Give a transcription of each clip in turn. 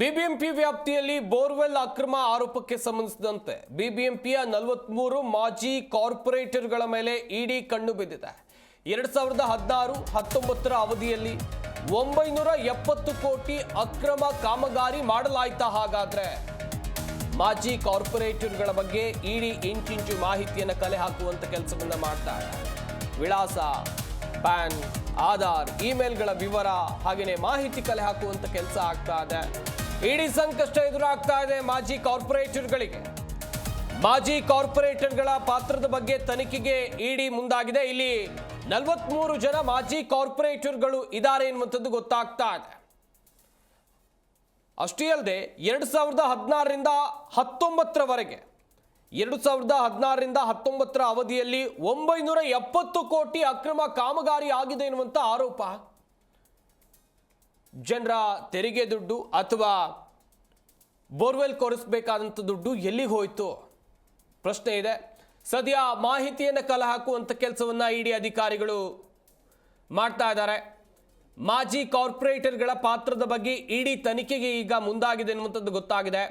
BBMP ವ್ಯಾಪ್ತಿಯಲ್ಲಿ borewell ಅಕ್ರಮ ಆರೋಪಕ್ಕೆ ಸಂಬಂಧಿಸಿದಂತೆ ಬಿಬಿಎಂಪಿಯ 43 ಮಾಜಿ ಕಾರ್ಪೊರೇಟರ್ಗಳ ಮೇಲೆ ಇಡಿ ಕಣ್ಣು ಬಿದ್ದಿದೆ. 2016-19 ಅವಧಿಯಲ್ಲಿ 970 ಕೋಟಿ ಅಕ್ರಮ ಕಾಮಗಾರಿ ಮಾಡಲಾಯಿತಾ? ಹಾಗಾದ್ರೆ ಮಾಜಿ ಕಾರ್ಪೊರೇಟರ್ಗಳ ಬಗ್ಗೆ ಇಡಿ ಇಂಚಿಂಚು ಮಾಹಿತಿಯನ್ನು ಕಲೆ ಹಾಕುವಂತ ಕೆಲಸವನ್ನ ಮಾಡ್ತಾ ಇದೆ. ವಿಳಾಸ, ಪ್ಯಾನ್, ಆಧಾರ್, ಇಮೇಲ್ಗಳ ವಿವರ ಹಾಗೆಯೇ ಮಾಹಿತಿ ಕಲೆ ಹಾಕುವಂತ ಕೆಲಸ ಆಗ್ತಾ ಇದೆ. ಇಡಿ ಸಂಕಷ್ಟ ಎದುರಾಗ್ತಾ ಇದೆ ಮಾಜಿ ಕಾರ್ಪೊರೇಟರ್ಗಳಿಗೆ. ಮಾಜಿ ಕಾರ್ಪೊರೇಟರ್ಗಳ ಪಾತ್ರದ ಬಗ್ಗೆ ತನಿಖೆಗೆ ಇಡಿ ಮುಂದಾಗಿದೆ. ಇಲ್ಲಿ 43 ಜನ ಮಾಜಿ ಕಾರ್ಪೊರೇಟರ್ಗಳು ಇದ್ದಾರೆ ಎನ್ನುವಂಥದ್ದು ಗೊತ್ತಾಗ್ತಾ ಇದೆ. ಅಷ್ಟೇ ಅಲ್ಲದೆ 2016ರಿಂದ 19ರವರೆಗೆ 2016ರಿಂದ 19ರ ಅವಧಿಯಲ್ಲಿ 970 ಕೋಟಿ ಅಕ್ರಮ ಕಾಮಗಾರಿ ಆಗಿದೆ ಎನ್ನುವಂಥ ಆರೋಪ. ಜನರ ತೆರಿಗೆ ದುಡ್ಡು ಅಥವಾ ಬೋರ್ವೆಲ್ ಕೊರೆಸಬೇಕಾದಂಥ ದುಡ್ಡು ಎಲ್ಲಿಗೆ ಹೋಯಿತು ಪ್ರಶ್ನೆ ಇದೆ. ಸದ್ಯ ಮಾಹಿತಿಯನ್ನು ಕಲೆ ಹಾಕುವಂಥ ಕೆಲಸವನ್ನು ಇಡಿ ಅಧಿಕಾರಿಗಳು ಮಾಡ್ತಾ ಇದ್ದಾರೆ. ಮಾಜಿ ಕಾರ್ಪೊರೇಟರ್ಗಳ ಪಾತ್ರದ ಬಗ್ಗೆ ಇಡಿ ತನಿಖೆಗೆ ಈಗ ಮುಂದಾಗಿದೆ ಎನ್ನುವಂಥದ್ದು ಗೊತ್ತಾಗಿದೆ.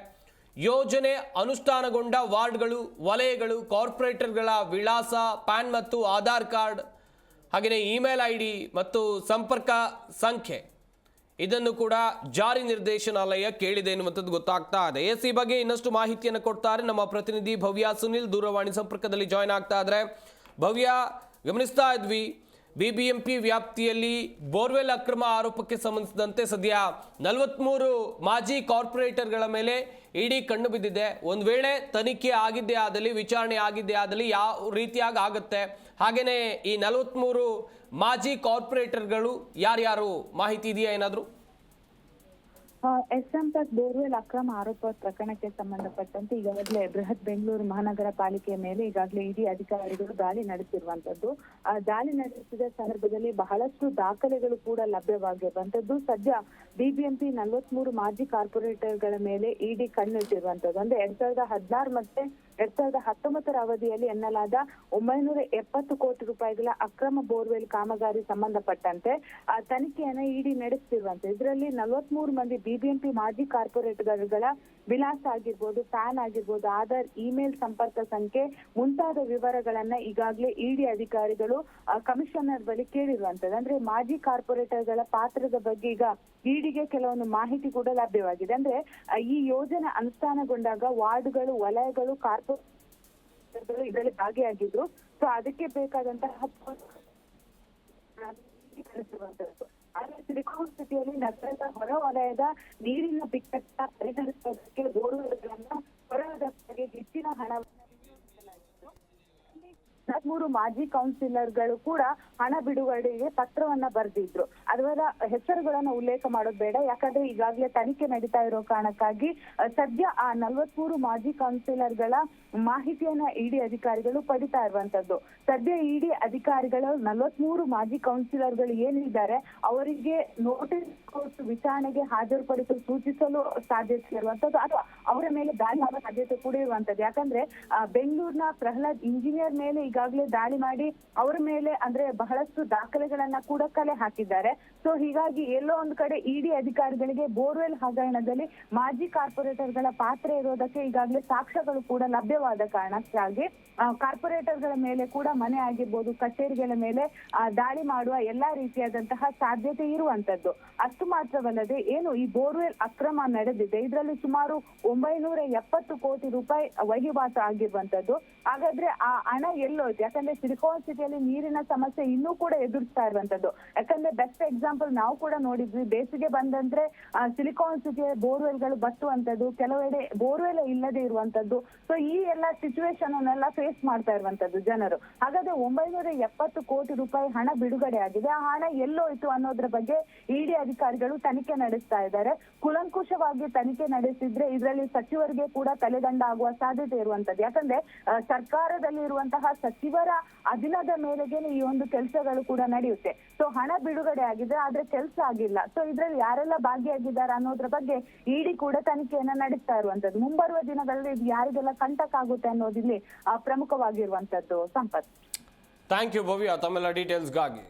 ಯೋಜನೆ ಅನುಷ್ಠಾನಗೊಂಡ ವಾರ್ಡ್ಗಳು, ವಲಯಗಳು, ಕಾರ್ಪೊರೇಟರ್ಗಳ ವಿಳಾಸ, ಪ್ಯಾನ್ ಮತ್ತು ಆಧಾರ್ ಕಾರ್ಡ್ ಹಾಗೆಯೇ ಇಮೇಲ್ ಐಡಿ ಮತ್ತು ಸಂಪರ್ಕ ಸಂಖ್ಯೆ ಇದನ್ನು ಕೂಡ ಜಾರಿ ನಿರ್ದೇಶನಾಲಯ ಕೇಳಿದೆ ಎನ್ನುವಂಥದ್ದು ಗೊತ್ತಾಗ್ತಾ ಇದೆ. ಎಸಿ ಬಗ್ಗೆ ಇನ್ನಷ್ಟು ಮಾಹಿತಿಯನ್ನು ಕೊಡ್ತಾರೆ ನಮ್ಮ ಪ್ರತಿನಿಧಿ ಭವ್ಯ ಸುನಿಲ್. ದೂರವಾಣಿ ಸಂಪರ್ಕದಲ್ಲಿ ಜಾಯ್ನ್ ಆಗ್ತಾ ಇದ್ದಾರೆ. ಭವ್ಯ, ಗಮನಿಸ್ತಾ ಇದ್ವಿ ಬಿಬಿಎಂಪಿ ವ್ಯಾಪ್ತಿಯಲ್ಲಿ ಬೋರ್ವೆಲ್ ಅಕ್ರಮ ಆರೋಪಕ್ಕೆ ಸಂಬಂಧಿಸಿದಂತೆ ಸದ್ಯ 43 ಮಾಜಿ ಕಾರ್ಪೊರೇಟರ್ಗಳ ಮೇಲೆ ಇಡಿ ಕಣ್ಣು ಬಿದ್ದಿದೆ. ಒಂದು ವೇಳೆ ತನಿಖೆ ಆಗಿದ್ದೇ ಆದಲ್ಲಿ, ವಿಚಾರಣೆ ಆಗಿದ್ದೇ ಆದಲ್ಲಿ ಯಾವ ರೀತಿಯಾಗಿ ಆಗುತ್ತೆ, ಹಾಗೇನೆ ಈ 43 ಮಾಜಿ ಕಾರ್ಪೊರೇಟರ್ಗಳು ಯಾರ್ಯಾರು ಮಾಹಿತಿ ಇದೆಯಾ ಏನಾದ್ರು? ಎಸ್ಎಂಪೆಕ್ ಬೋರ್ವೆಲ್ ಅಕ್ರಮ ಆರೋಪ ಪ್ರಕರಣಕ್ಕೆ ಸಂಬಂಧಪಟ್ಟಂತೆ ಈಗಾಗಲೇ ಬೃಹತ್ ಬೆಂಗಳೂರು ಮಹಾನಗರ ಪಾಲಿಕೆಯ ಮೇಲೆ ಈಗಾಗಲೇ ಇಡಿ ಅಧಿಕಾರಿಗಳು ದಾಳಿ ನಡೆಸಿರುವಂತದ್ದು. ದಾಳಿ ನಡೆಸಿದ ಸಂದರ್ಭದಲ್ಲಿ ಬಹಳಷ್ಟು ದಾಖಲೆಗಳು ಕೂಡ ಲಭ್ಯವಾಗಿರುವಂತದ್ದು. ಸದ್ಯ ಬಿಬಿಎಂಪಿ 43 ಮಾಜಿ ಕಾರ್ಪೊರೇಟರ್ಗಳ ಮೇಲೆ ಇಡಿ ಕಣ್ಣಿಟ್ಟಿರುವಂತದ್ದು. ಅಂದ್ರೆ 2016 ಮತ್ತೆ 2019ರ ಅವಧಿಯಲ್ಲಿ ಎನ್ನಲಾದ 970 ಕೋಟಿ ರೂಪಾಯಿಗಳ ಅಕ್ರಮ ಬೋರ್ವೆಲ್ ಕಾಮಗಾರಿ ಸಂಬಂಧಪಟ್ಟಂತೆ ತನಿಖೆಯನ್ನ ಇಡಿ ನಡೆಸ್ತಿರುವಂತೆ. ಇದರಲ್ಲಿ 43 ಮಂದಿ ಬಿಬಿಎಂಪಿ ಮಾಜಿ ಕಾರ್ಪೊರೇಟರ್ಗಳ ವಿಳಾಸ ಆಗಿರ್ಬೋದು, ಪ್ಯಾನ್ ಆಗಿರ್ಬೋದು, ಆಧಾರ್, ಇಮೇಲ್ ಸಂಪರ್ಕ ಸಂಖ್ಯೆ ಮುಂತಾದ ವಿವರಗಳನ್ನ ಈಗಾಗಲೇ ಇಡಿ ಅಧಿಕಾರಿಗಳು ಕಮಿಷನರ್ ಬಳಿ ಕೇಳಿರುವಂತದ್ದು. ಅಂದ್ರೆ ಮಾಜಿ ಕಾರ್ಪೊರೇಟರ್ಗಳ ಪಾತ್ರದ ಬಗ್ಗೆ ಈಗ ಇಡಿಗೆ ಕೆಲವೊಂದು ಮಾಹಿತಿ ಕೂಡ ಲಭ್ಯವಾಗಿದೆ. ಅಂದ್ರೆ ಈ ಯೋಜನೆ ಅನುಷ್ಠಾನಗೊಂಡಾಗ ವಾರ್ಡ್ಗಳು, ವಲಯಗಳು, ಕಾರ್ಪೊರೇಟರ್ಗಳು ಇದರಲ್ಲಿ ಭಾಗಿಯಾಗಿದ್ರು. ಸೊ ಅದಕ್ಕೆ ಬೇಕಾದಂತಹ ಸಿಲಿಕಾನ್ ಸಿಟಿಯಲ್ಲಿ ನಗರದ ಹೊರ ವಲಯದ ನೀರಿನ ಬಿಕ್ಕಟ್ಟ ಪರಿಹರಿಸುವುದಕ್ಕೆ ಬೋರ್ವೆಲ್ಗಳನ್ನ ಹೊರದಕ್ಕೆ ಹೆಚ್ಚಿನ ಹಣವನ್ನು 13 ಮಾಜಿ ಕೌನ್ಸಿಲರ್ಗಳು ಕೂಡ ಹಣ ಬಿಡುಗಡೆಗೆ ಪತ್ರವನ್ನ ಬರೆದಿದ್ರು. ಅದರ ಹೆಸರುಗಳನ್ನ ಉಲ್ಲೇಖ ಮಾಡೋದು ಬೇಡ, ಯಾಕಂದ್ರೆ ಈಗಾಗಲೇ ತನಿಖೆ ನಡೀತಾ ಇರೋ ಕಾರಣಕ್ಕಾಗಿ ಸದ್ಯ ಆ 43 ಮಾಜಿ ಕೌನ್ಸಿಲರ್ಗಳ ಮಾಹಿತಿಯನ್ನ ಇಡಿ ಅಧಿಕಾರಿಗಳು ಪಡಿತಾ ಇರುವಂತದ್ದು. ಸದ್ಯ ಇಡಿ ಅಧಿಕಾರಿಗಳು 43 ಮಾಜಿ ಕೌನ್ಸಿಲರ್ಗಳು ಏನಿದ್ದಾರೆ ಅವರಿಗೆ ನೋಟಿಸ್ ಕೊಟ್ಟು ವಿಚಾರಣೆಗೆ ಹಾಜರುಪಡಿಸಲು ಸೂಚಿಸಲು ಸಾಧ್ಯತೆ ಇರುವಂತದ್ದು ಅಥವಾ ಅವರ ಮೇಲೆ ದಾಳಿ ಮಾಡುವ ಸಾಧ್ಯತೆ ಕೂಡ ಇರುವಂತದ್ದು. ಯಾಕಂದ್ರೆ ಬೆಂಗಳೂರಿನ ಪ್ರಹ್ಲಾದ್ ಇಂಜಿನಿಯರ್ ಮೇಲೆ ಈಗಾಗಲೇ ದಾಳಿ ಮಾಡಿ ಅವರ ಮೇಲೆ ಅಂದ್ರೆ ಬಹಳಷ್ಟು ದಾಖಲೆಗಳನ್ನ ಕೂಡ ಕಲೆ ಹಾಕಿದ್ದಾರೆ. ಸೊ ಹೀಗಾಗಿ ಎಲ್ಲೋ ಒಂದು ಕಡೆ ಇಡಿ ಅಧಿಕಾರಿಗಳಿಗೆ ಬೋರ್ವೆಲ್ ಹಗರಣದಲ್ಲಿ ಮಾಜಿ ಕಾರ್ಪೊರೇಟರ್ಗಳ ಪಾತ್ರ ಇರೋದಕ್ಕೆ ಈಗಾಗಲೇ ಸಾಕ್ಷ್ಯಗಳು ಕೂಡ ಲಭ್ಯವಾದ ಕಾರಣಕ್ಕಾಗಿ ಕಾರ್ಪೊರೇಟರ್ಗಳ ಮೇಲೆ ಕೂಡ ಮನೆ ಆಗಿರ್ಬೋದು, ಕಚೇರಿಗಳ ಮೇಲೆ ದಾಳಿ ಮಾಡುವ ಎಲ್ಲಾ ರೀತಿಯಾದಂತಹ ಸಾಧ್ಯತೆ ಇರುವಂತದ್ದು. ಅಷ್ಟು ಮಾತ್ರವಲ್ಲದೆ ಏನು ಈ ಬೋರ್ವೆಲ್ ಅಕ್ರಮ ನಡೆದಿದೆ, ಇದರಲ್ಲಿ ಸುಮಾರು 970 ಕೋಟಿ ರೂಪಾಯಿ ವಹಿವಾಟು ಆಗಿರುವಂತದ್ದು. ಹಾಗಾದ್ರೆ ಆ ಹಣ ಎಲ್ಲೋಯ್ತು? ಯಾಕಂದ್ರೆ ಸಿಲಿಕಾನ್ ಸಿಟಿಯಲ್ಲಿ ನೀರಿನ ಸಮಸ್ಯೆ ಇನ್ನೂ ಕೂಡ ಎದುರಿಸ್ತಾ ಇರುವಂತದ್ದು. ಯಾಕಂದ್ರೆ ಬೆಸ್ಟ್ ಎಕ್ಸಾಂಪಲ್ ನಾವು ಕೂಡ ನೋಡಿದ್ವಿ, ಬೇಸಿಗೆ ಬಂದಂದ್ರೆ ಸಿಲಿಕಾನ್ ಸಿಟಿಯ ಬೋರ್ವೆಲ್ಗಳು ಬತ್ತುವಂತದ್ದು, ಕೆಲವೆಡೆ ಬೋರ್ವೆಲ್ ಇಲ್ಲದೆ ಇರುವಂತದ್ದು. ಸೊ ಈ ಎಲ್ಲ ಸಿಚುವೇಶನ್ ಅನ್ನೆಲ್ಲ ಫೇಸ್ ಮಾಡ್ತಾ ಇರುವಂತದ್ದು ಜನರು. ಹಾಗಾದ್ರೆ 970 ಕೋಟಿ ರೂಪಾಯಿ ಹಣ ಬಿಡುಗಡೆ ಆಗಿದೆ. ಆ ಹಣ ಎಲ್ಲೋಯ್ತು ಅನ್ನೋದ್ರ ಬಗ್ಗೆ ಇಡಿ ಅಧಿಕಾರಿಗಳು ತನಿಖೆ ನಡೆಸ್ತಾ ಇದ್ದಾರೆ. ಕುಲಂಕುಷವಾಗಿ ತನಿಖೆ ನಡೆಸಿದ್ರೆ ಇದರಲ್ಲಿ ಸಚಿವರಿಗೆ ಕೂಡ ತಲೆದಂಡ ಆಗುವ ಸಾಧ್ಯತೆ ಇರುವಂತದ್ದು. ಯಾಕಂದ್ರೆ ಸರ್ಕಾರದಲ್ಲಿ ಇರುವಂತಹ ಸಚಿವರ ಅಧೀನದ ಮೇಲೆಗೆ ಈ ಒಂದು ಕೆಲಸಗಳು ಕೂಡ ನಡೆಯುತ್ತೆ. ಸೊ ಹಣ ಬಿಡುಗಡೆ ಆಗಿದೆ, ಆದ್ರೆ ಕೆಲಸ ಆಗಿಲ್ಲ. ಸೊ ಇದ್ರಲ್ಲಿ ಯಾರೆಲ್ಲ ಭಾಗಿಯಾಗಿದ್ದಾರೆ ಅನ್ನೋದ್ರ ಬಗ್ಗೆ ಇಡಿ ಕೂಡ ತನಿಖೆಯನ್ನ ನಡೆಸ್ತಾ ಇರುವಂತದ್ದು. ಮುಂಬರುವ ದಿನಗಳಲ್ಲಿ ಇದು ಯಾರಿಗೆಲ್ಲ ಕಂಟಕ ಆಗುತ್ತೆ ಅನ್ನೋದಿಲ್ಲಿ ಪ್ರಮುಖವಾಗಿರುವಂತದ್ದು. ಸಂಪತ್, ಥ್ಯಾಂಕ್ ಯು ಭವ್ಯ ತಮ್ಮೆಲ್ಲ ಡೀಟೇಲ್ಸ್ಗಾಗಿ.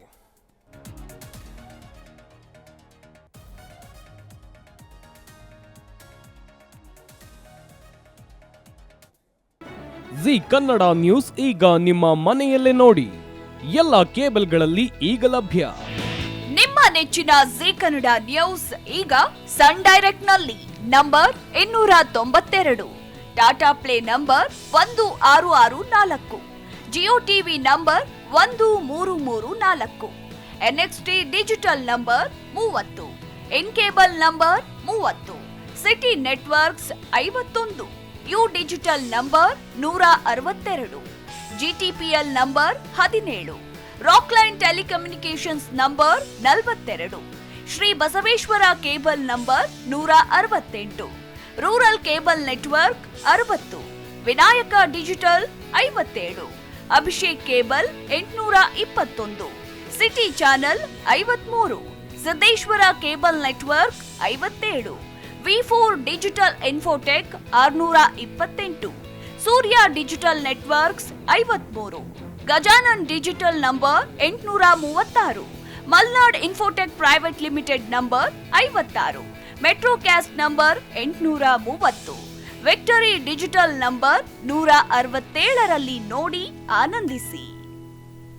ಜಿ ಕನ್ನಡ ನ್ಯೂಸ್ ಈಗ ನಿಮ್ಮ ಮನೆಯಲ್ಲೇ ನೋಡಿ. ಎಲ್ಲ ಕೇಬಲ್ಗಳಲ್ಲಿ ಈಗ ಲಭ್ಯ. ನಿಮ್ಮ ನೆಚ್ಚಿನ ಜಿ ಕನ್ನಡ ನ್ಯೂಸ್ ಈಗ ಸನ್ ಡೈರೆಕ್ಟ್ ನಲ್ಲಿ number 292, Tata play number 1664, Jio TV number 1334, NXT digital number 30, in cable number 30, city networks 51, U digital number 162, GTPL number 17, Rockline telecommunications number 42, Shri Basaveshwara cable number 168, rural cable network 60, Vinayaka digital 57, Abhishek cable 821, city channel 53, Siddeshwara cable network 57, V4 digital Infotech 628, Surya digital networks 53, Gajanan digital number 836, Malnad Infotech private limited number 56, Metrocast number 830, Victory digital number 167ರಲ್ಲಿ ನೋಡಿ ಆನಂದಿಸಿ.